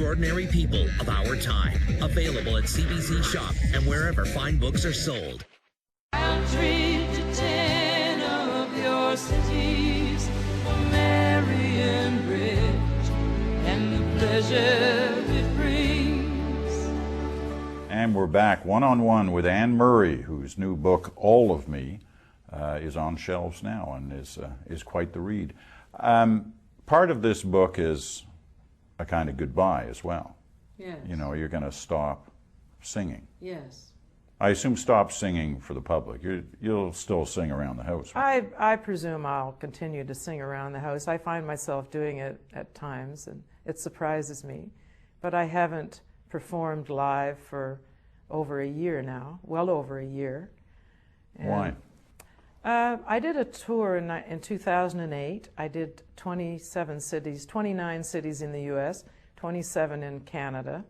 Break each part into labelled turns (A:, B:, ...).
A: extraordinary people of our time. Available at CBC Shop and wherever fine books are sold.
B: I'll treat you 10 of your cities, Marion Bridge, and the pleasure it brings.
C: And we're back one-on-one with Anne Murray, whose new book, All of Me, is on shelves now and is quite the read. Part of this book is a kind of goodbye as well.
D: Yes.
C: You know, you're going to stop singing.
D: Yes.
C: I assume stop singing for the public. You'll still sing around the house. Right?
D: I presume I'll continue to sing around the house. I find myself doing it at times, and it surprises me. But I haven't performed live for over a year now, well over a year. And
C: Why?
D: I did a tour in 2008. I did 27 cities, 29 cities in the U.S., 27 in Canada.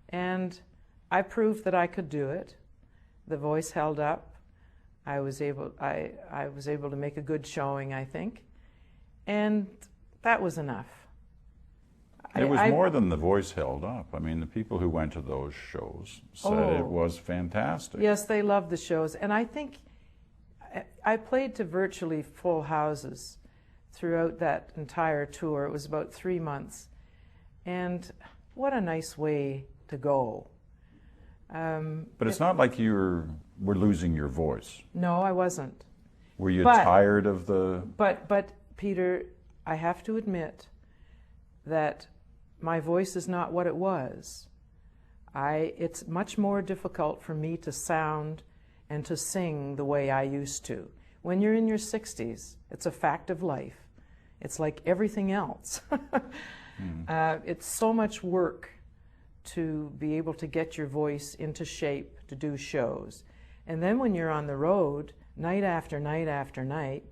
D: And I proved that I could do it. The voice held up. I was able to make a good showing, I think. And that was enough.
C: It was more than the voice held up. I mean, the people who went to those shows said it was fantastic.
D: Yes, they loved the shows. And I think I played to virtually full houses throughout that entire tour. It was about 3 months. And what a nice way to go.
C: But it's not like you were losing your voice.
D: No, I wasn't.
C: Were you tired of the...
D: But Peter, I have to admit that my voice is not what it was. It's much more difficult for me to sound and to sing the way I used to. When you're in your 60s, it's a fact of life. It's like everything else. It's so much work to be able to get your voice into shape to do shows. And then when you're on the road, night after night after night,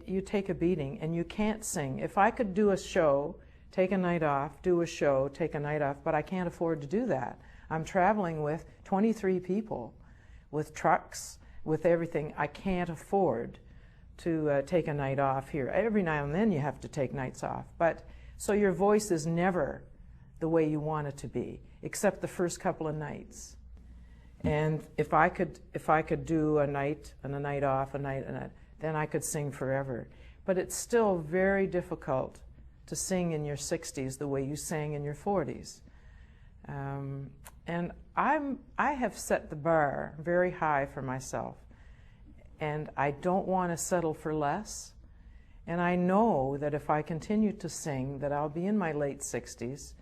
D: you take a beating and you can't sing. If I could do a show, take a night off, do a show, take a night off, but I can't afford to do that. I'm traveling with 23 people, with trucks, with everything. I can't afford to take a night off here. Every now and then you have to take nights off. But so your voice is never the way you want it to be, except the first couple of nights. And if I could do a night and a night off, then I could sing forever. But it's still very difficult to sing in your 60s the way you sang in your 40s. And I have set the bar very high for myself, and I don't want to settle for less. And I know that if I continue to sing, that I'll be in my late 60s,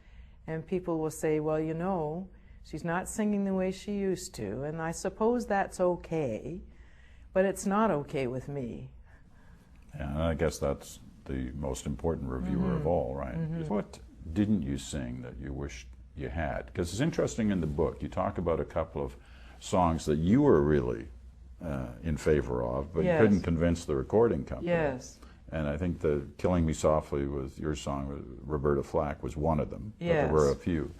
D: and people will say, well, you know, she's not singing the way she used to, and I suppose that's okay, but it's not okay with me.
C: Yeah, I guess that's the most important reviewer of all, right? What didn't you sing that you wished you had? Because it's interesting in the book, you talk about a couple of songs that you were really in favor of, but you couldn't convince the recording company.
D: Yes.
C: And I think the Killing Me Softly with your song with Roberta Flack was one of them, but there were a few.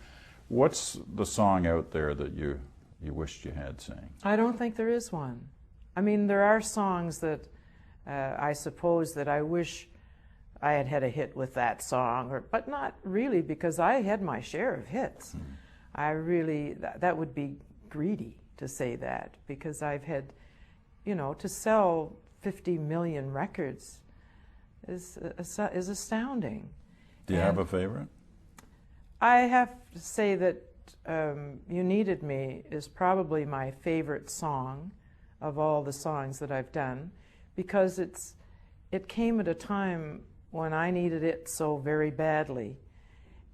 C: What's the song out there that you wished you had sang?
D: I don't think there is one. I mean, there are songs that I suppose that I wish I had had a hit with that song, but not really, because I had my share of hits. I really, that would be greedy to say that, because I've had, you know, to sell 50 million records is astounding.
C: Do you have a favorite?
D: I have to say that You Needed Me is probably my favorite song of all the songs that I've done, because it came at a time when I needed it so very badly.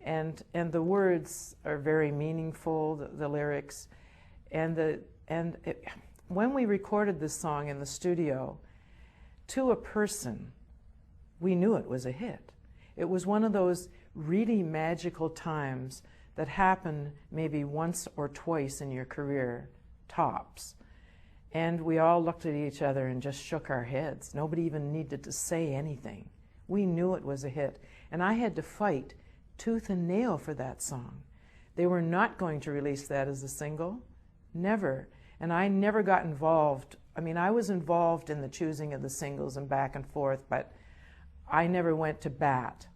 D: And the words are very meaningful, the lyrics. When we recorded this song in the studio, to a person, we knew it was a hit. It was one of those really magical times that happen maybe once or twice in your career, tops. And we all looked at each other and just shook our heads. Nobody even needed to say anything. We knew it was a hit. And I had to fight tooth and nail for that song. They were not going to release that as a single. Never. And I never got involved. I mean, I was involved in the choosing of the singles and back and forth, but I never went to bat.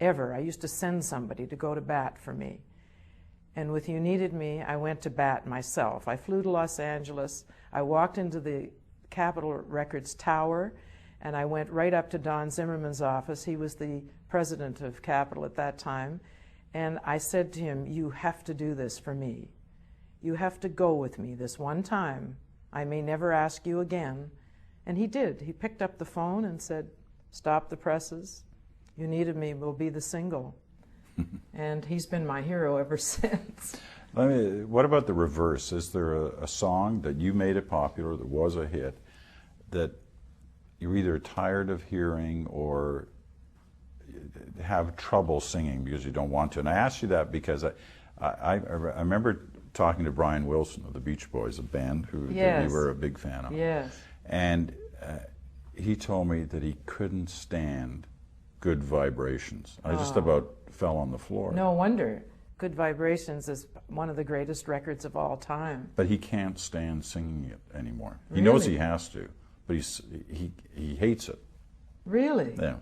D: ever. I used to send somebody to go to bat for me. And with You Needed Me, I went to bat myself. I flew to Los Angeles. I walked into the Capitol Records Tower, and I went right up to Don Zimmerman's office. He was the president of Capitol at that time. And I said to him, you have to do this for me. You have to go with me this one time. I may never ask you again. And he did. He picked up the phone and said, stop the presses. You Needed Me will be the single. And he's been my hero ever since.
C: What about the reverse? Is there a song that you made it popular, that was a hit, that you're either tired of hearing or have trouble singing because you don't want to? And I ask you that because I remember talking to Brian Wilson of the Beach Boys, a band who that you were a big fan of.
D: Yes.
C: And he told me that he couldn't stand Good Vibrations. I just about fell on the floor.
D: No wonder. Good Vibrations is one of the greatest records of all time.
C: But he can't stand singing it anymore.
D: Really?
C: He knows he has to, but he hates it.
D: Really?
C: Yeah.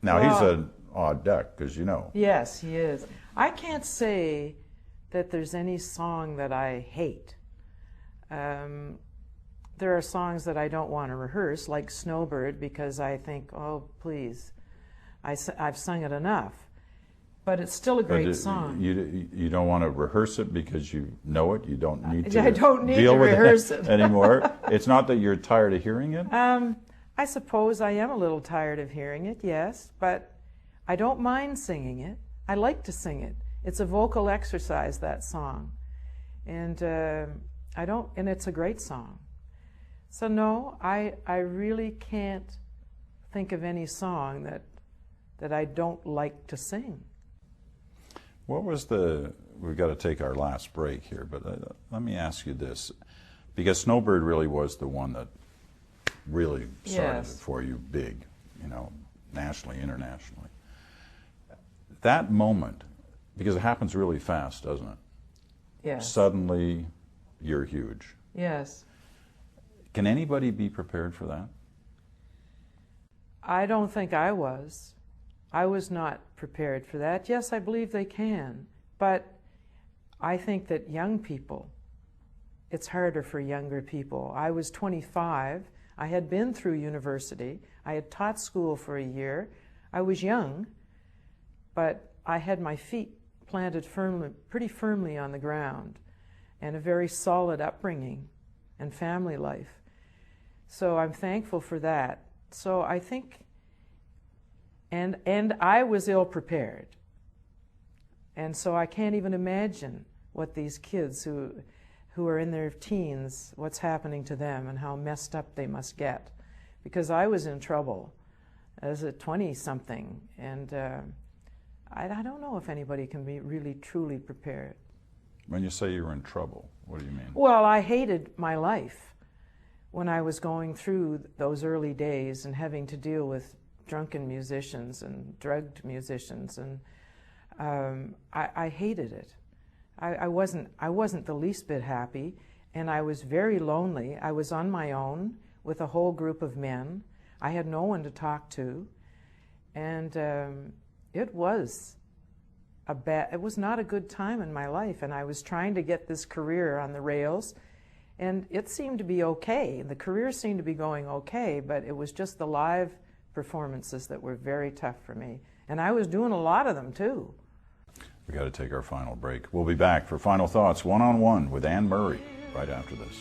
C: Now,
D: Well,
C: he's an odd duck, because you know.
D: Yes, he is. I can't say that there's any song that I hate. There are songs that I don't want to rehearse, like Snowbird, because I think, oh, please, I've sung it enough. But it's still a great song.
C: You don't want to rehearse it because you know it? You don't need to
D: I don't need
C: deal
D: to
C: with
D: rehearse
C: it
D: it.
C: anymore? It's not that you're tired of hearing it?
D: I suppose I am a little tired of hearing it, yes, but I don't mind singing it. I like to sing it. It's a vocal exercise, that song. And and it's a great song. So no, I really can't think of any song that I don't like to sing.
C: What was we've got to take our last break here, but let me ask you this, because Snowbird really was the one that really started it for you big, you know, nationally, internationally. That moment, because it happens really fast, doesn't it?
D: Yes.
C: Suddenly, you're huge.
D: Yes.
C: Can anybody be prepared for that?
D: I don't think I was. I was not prepared for that. Yes, I believe they can, but I think that young people, it's harder for younger people. I was 25. I had been through university. I had taught school for a year. I was young, but I had my feet planted pretty firmly on the ground, and a very solid upbringing and family life. So I'm thankful for that. So I think, and I was ill prepared. And so I can't even imagine what these kids who are in their teens, what's happening to them and how messed up they must get. Because I was in trouble as a 20-something, and I don't know if anybody can be really truly prepared.
C: When you say you were in trouble, what do you mean?
D: Well, I hated my life when I was going through those early days and having to deal with drunken musicians and drugged musicians, and I hated it. I wasn't the least bit happy, and I was very lonely. I was on my own with a whole group of men. I had no one to talk to, and it was not a good time in my life, and I was trying to get this career on the rails, and it seemed to be okay. The career seemed to be going okay, but it was just the live performances that were very tough for me, and I was doing a lot of them too.
C: We got to take our final break. We'll be back for Final Thoughts, one-on-one with Anne Murray, right after this.